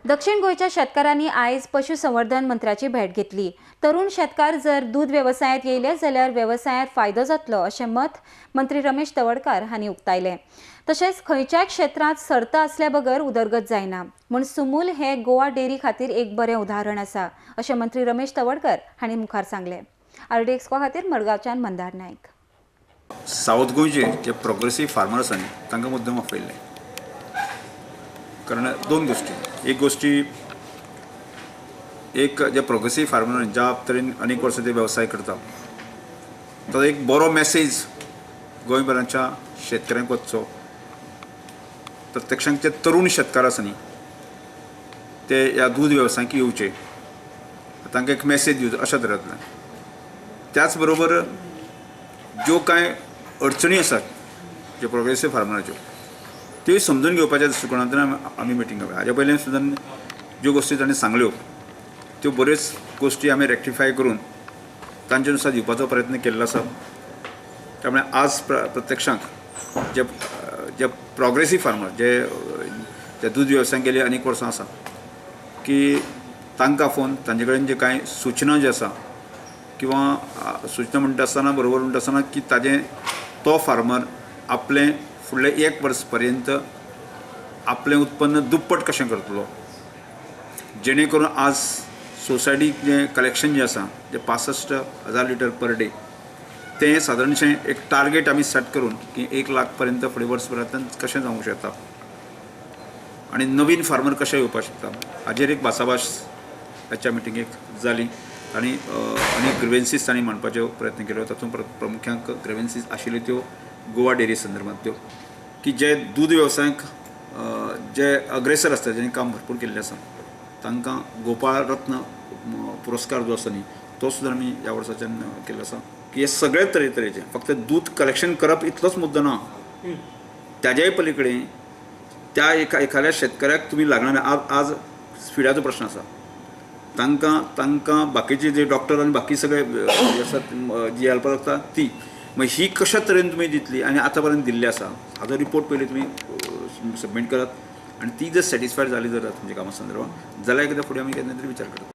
दक्षिण गोयच्या शेतकारांनी आयज पशुसंवर्धन मंत्र्याची भेट घेतली। तरुण शेतकार जर दूध व्यवसायात येयले जाल्यार व्यवसायात फायदो जातलो अशें मत मंत्री रमेश तवडकार हांणी उक्तायलें। तशेंच खंयच्याय क्षेत्रांत सर्त आसल्या बगर उदरगत जायना म्हूण सुमूल हे गोवा डेअरी खातीर एक बरें उदाहरण आसा अशें मंत्री रमेश तवडकार हांणी मुखार सांगलें। RD एक्सपो खातीर मडगांवच्यान मंदार नायक। साऊथ गोंयचे जे प्रोग्रेसीव फार्मर आसा न्ही तांकां मुद्दम आपयल्ले, कारण दोन गोष्टी। एक गोष्टी, एक जे प्रोग्रेसीव फार्मर ज्या तरेन अनेक वर्सां ते वेवसाय करता तो एक बरो मेसेज गोंयभराच्या शेतकऱ्यांक वचचो। प्रत्यक्षांत जे तरुण शेतकार आसा न्ही ते ह्या दूध वेवसायाक येवचे, तांकां एक मेसेज दिवचो अशा तरेतल्यान। त्याच बरोबर ज्यो कांय अडचणी आसात ज्यो प्रोग्रेसीव फार्मराच्यो त्यो समजून घेवपाच्या दृश्टिकोनांतल्यान आमी मिटींग घेवया। हाजे पयलीं सुद्दां ज्यो गोश्टी ताणें सांगल्यो त्यो बऱ्योच गोश्टी आमी रेक्टिफाय करून तांचे नुसार दिवपाचो प्रयत्न केल्लो आसा। त्यामुळे आज प्रत्यक्षांत जे प्रोग्रेसीव फार्मर जे दूध वेवसायान गेले अनेक वर्सां आसा की तांकां फोन तांचे कडेन जे कांय सूचना जे आसा किंवा सूचना म्हणटा आसतना बरोबर म्हणटा आसतना की ताजें तो फार्मर आपलें फुडले 1 वर्स पर्यंत आपलें उत्पन्न दुप्पट कशें करतलो, जेणे करून आज सोसायटीक जें कलेक्शन जें आसा जें 65,000 लिटर पर डे तें सादारणशें एक टार्गेट आमी सेट करून की 1 लाख पर्यंत फुडें वर्सभरांत कशें जावंक शकता आनी नवीन फार्मर कशें येवपाक शकता हाजेर एक भासाभास ह्याच्या मिटिंगेक जाली। आनी अनेक ग्रिवेन्सीस तांणी मांडपाचो प्रयत्न केलो। तातूंत प्रमुख्यांक ग्रिवेन्सीस आशिल्ल्यो त्यो गोवा डेअरी संदर्भांतल्यो की जे दूध वेवसायाक जे अग्रेसर आसता जेणे काम भरपूर केल्लें आसा तांकां गोपाळ रत्न पुरस्कार जो आसा न्ही तो सुद्दां आमी ह्या वर्साच्यान केल्लो आसा की हे सगळे तरेचे फक्त दूध कलेक्शन करप इतलोच मुद्दो ना, ताज्याय पलीकडे त्या एखाद्या शेतकऱ्याक तुमी लागना। आज फिडाचो प्रश्न आसा, तांकां बाकीचे जे डॉक्टर आनी बाकी सगळे आसात जी हेल्प लागता ती मागीर ही कशा तरेन तुमी दितली आनी आतां पर्यंत दिल्ली आसा हाजो रिपोर्ट पयलीं तुमी सबमीट करात आनी ती जर सॅटिस्फायड जाली जर तुमच्या कामा संदर्भात जाल्यार एकदां फुडें आमी केन्ना तरी विचार करतात।